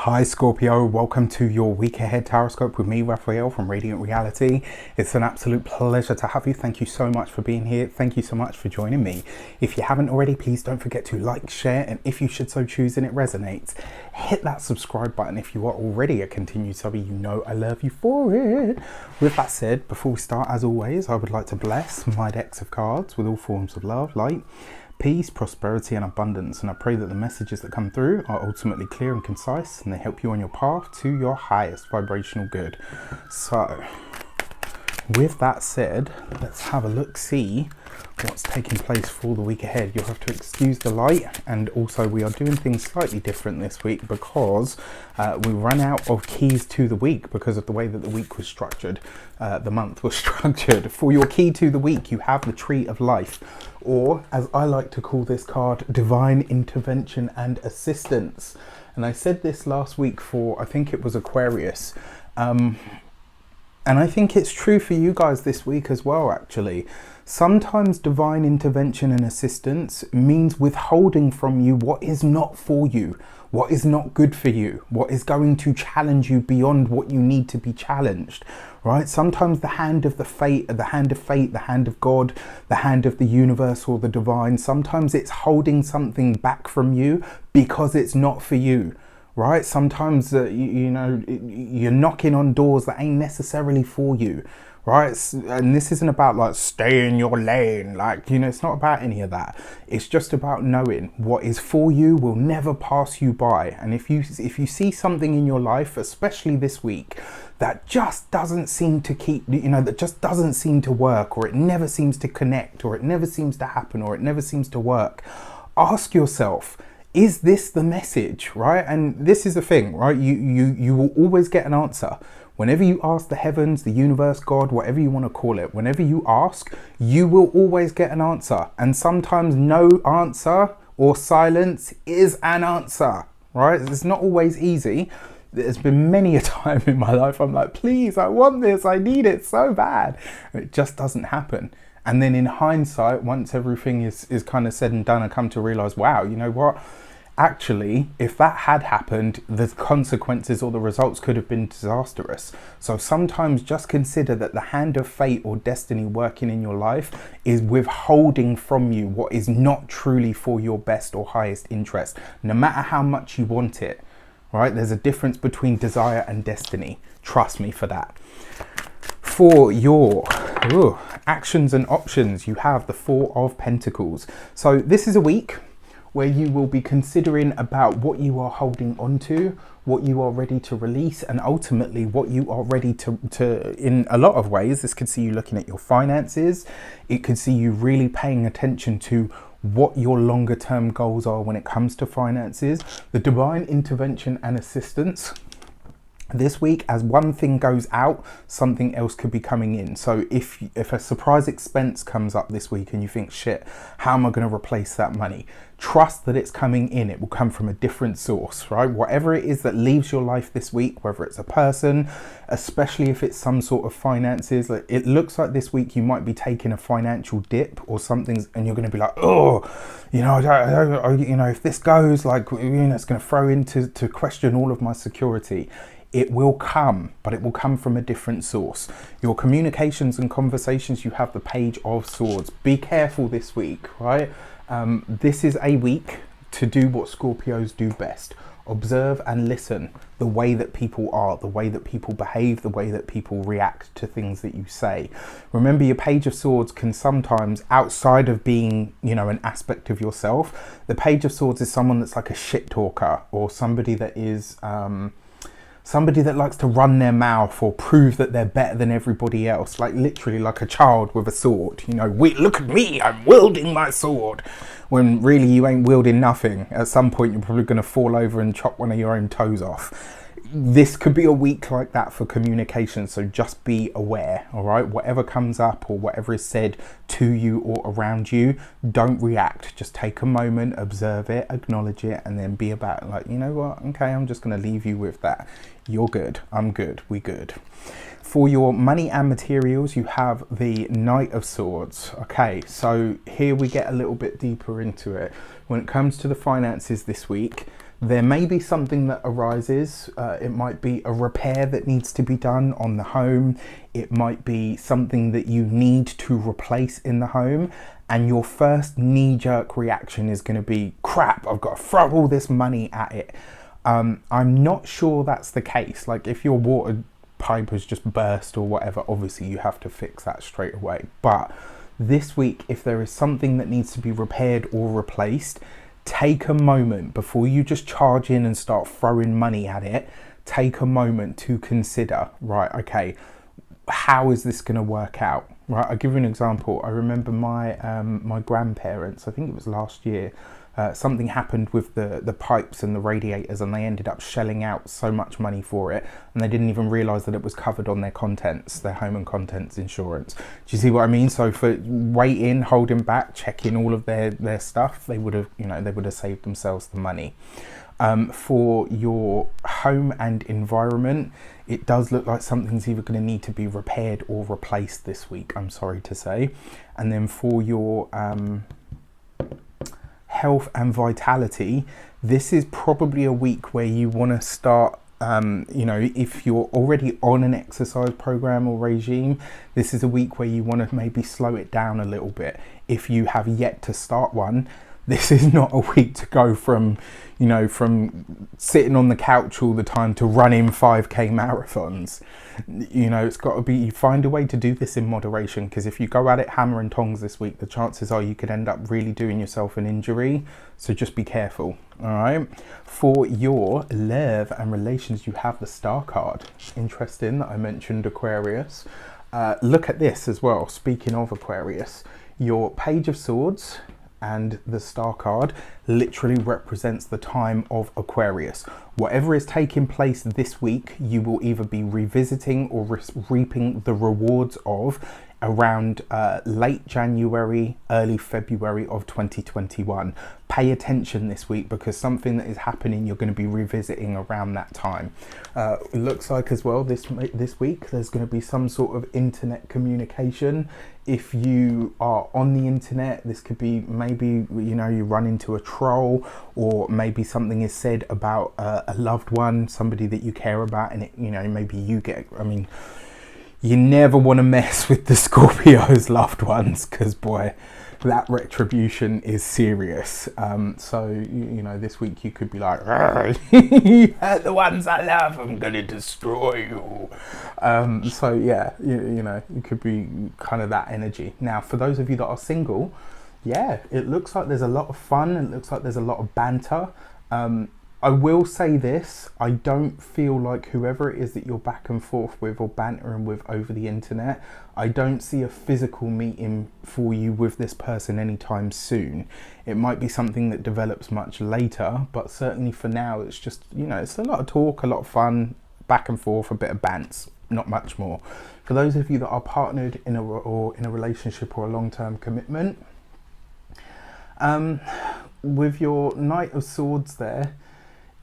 Hi Scorpio, welcome to your week ahead Taroscope with me, Raphael from Reydiant Reality. It's an absolute pleasure to have you. Thank you so much for being here. Thank you so much for joining me. If you haven't already, please don't forget to like, share, and if you should so choose and it resonates, hit that subscribe button. If you are already a continued subby, you know I love you for it. With that said, before we start, as always, I would like to bless my decks of cards with all forms of love, light, peace, prosperity and abundance, and I pray that the messages that come through are ultimately clear and concise and they help you on your path to your highest vibrational good. So with that said, let's have a look, see what's taking place for the week ahead. You'll have to excuse the light, and also we are doing things slightly different this week because we ran out of keys to the week because of the way that the week was structured, the month was structured. For your key to the week, you have the Tree of Life, or as I like to call this card, Divine Intervention and Assistance. And I said this last week for, I think it was Aquarius, and I think it's true for you guys this week as well, actually. Sometimes divine intervention and assistance means withholding from you what is not for you, what is not good for you, what is going to challenge you beyond what you need to be challenged, right? Sometimes the hand of fate, the hand of God, the hand of the universe or the divine, sometimes it's holding something back from you because it's not for you. Right? Sometimes, you know, you're knocking on doors that ain't necessarily for you, right? And this isn't about like stay in your lane, like, you know, it's not about any of that. It's just about knowing what is for you will never pass you by. And if you see something in your life, especially this week, that just doesn't seem to keep, you know, that just doesn't seem to work, or it never seems to connect, or it never seems to happen, or it never seems to work, ask yourself, is this the message, right? And this is the thing, right? You will always get an answer. Whenever you ask the heavens, the universe, God, whatever you want to call it, whenever you ask, you will always get an answer. And sometimes no answer or silence is an answer, right? It's not always easy. There's been many a time in my life I'm like, please, I want this, I need it so bad. And it just doesn't happen. And then in hindsight, once everything is kind of said and done, I come to realize, wow, you know what? Actually, if that had happened, the consequences or the results could have been disastrous. So sometimes just consider that the hand of fate or destiny working in your life is withholding from you what is not truly for your best or highest interest, no matter how much you want it, right? There's a difference between desire and destiny. Trust me for that. For your actions and options, you have the Four of Pentacles. So this is a week where you will be considering about what you are holding on to, what you are ready to release, and ultimately what you are ready to in a lot of ways, this could see you looking at your finances. It could see you really paying attention to what your longer term goals are when it comes to finances. The divine intervention and assistance this week, as one thing goes out, something else could be coming in. So if a surprise expense comes up this week and you think, shit, how am I going to replace that money? Trust that it's coming in. It will come from a different source, right? Whatever it is that leaves your life this week, whether it's a person, especially if it's some sort of finances, like it looks like this week you might be taking a financial dip or something, and you're going to be like, oh, you know, you know, if this goes, like, you know, it's going to throw into question all of my security. It will come, but it will come from a different source. Your communications and conversations, you have the Page of Swords. Be careful this week, right? This is a week to do what Scorpios do best. Observe and listen the way that people are, the way that people behave, the way that people react to things that you say. Remember, your Page of Swords can sometimes, outside of being, you know, an aspect of yourself, the Page of Swords is someone that's like a shit talker, or somebody that is somebody that likes to run their mouth or prove that they're better than everybody else, like literally like a child with a sword. You know, look at me, I'm wielding my sword, when really you ain't wielding nothing. At some point you're probably going to fall over and chop one of your own toes off. This could be a week like that for communication, so just be aware, all right? Whatever comes up or whatever is said to you or around you, don't react. Just take a moment, observe it, acknowledge it, and then be about it. Like, you know what? Okay, I'm just going to leave you with that. You're good. I'm good. We good. For your money and materials, you have the Knight of Swords. Okay, so here we get a little bit deeper into it. When it comes to the finances this week, There may be something that arises. It might be a repair that needs to be done on the home. It might be something that you need to replace in the home. And your first knee-jerk reaction is going to be, crap, I've got to throw all this money at it. I'm not sure that's the case. Like if your water pipe has just burst or whatever, obviously you have to fix that straight away. But this week, if there is something that needs to be repaired or replaced, take a moment before you just charge in and start throwing money at it. Take a moment to consider, right, okay, how is this going to work out? Right, I'll give you an example. I remember my my grandparents, I think it was last year, something happened with the pipes and the radiators, and they ended up shelling out so much money for it, and they didn't even realise that it was covered on their contents, their home and contents insurance. Do you see what I mean? So for waiting, holding back, checking all of their stuff, they would have, they would have saved themselves the money. For your home and environment, it does look like something's either going to need to be repaired or replaced this week, I'm sorry to say. And then for your health and vitality, this is probably a week where you want to start, if you're already on an exercise program or regime, this is a week where you want to maybe slow it down a little bit. If you have yet to start one, this is not a week to go from sitting on the couch all the time to running 5K marathons. It's got to be, you find a way to do this in moderation, because if you go at it hammer and tongs this week, the chances are you could end up really doing yourself an injury. So just be careful, all right? For your love and relations, you have the Star card. Interesting that I mentioned Aquarius. Look at this as well. Speaking of Aquarius, your Page of Swords and the Star card literally represents the time of Aquarius. Whatever is taking place this week, you will either be revisiting or reaping the rewards of around late January, early February of 2021. Pay attention this week, because something that is happening, you're going to be revisiting around that time. It looks like as well this week there's going to be some sort of internet communication. If you are on the internet, this could be maybe you run into a troll, or maybe something is said about a loved one, somebody that you care about, and it, maybe you get, you never want to mess with the Scorpio's loved ones, because boy, that retribution is serious. So this week you could be like, you hurt the ones I love, I'm gonna destroy you. So yeah, it could be kind of that energy. Now for those of you that are single, yeah, it looks like there's a lot of fun, it looks like there's a lot of banter. I will say this, I don't feel like whoever it is that you're back and forth with or bantering with over the internet, I don't see a physical meeting for you with this person anytime soon. It might be something that develops much later, but certainly for now, it's just, it's a lot of talk, a lot of fun, back and forth, a bit of bants, not much more. For those of you that are partnered in a relationship or a long-term commitment, with your Knight of Swords there,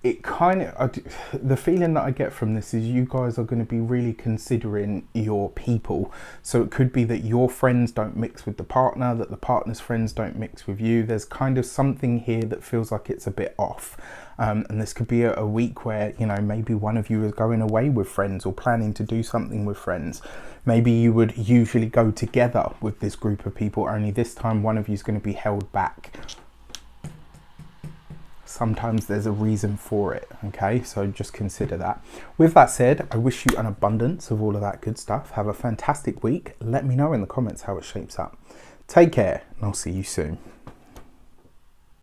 it kind of, the feeling that I get from this is you guys are going to be really considering your people. So it could be that your friends don't mix with the partner, that the partner's friends don't mix with you. There's kind of something here that feels like it's a bit off. And this could be a week where, maybe one of you is going away with friends or planning to do something with friends. Maybe you would usually go together with this group of people, only this time one of you is going to be held back. Sometimes there's a reason for it, okay? So just consider that. With that said, I wish you an abundance of all of that good stuff. Have a fantastic week. Let me know in the comments how it shapes up. Take care, and I'll see you soon.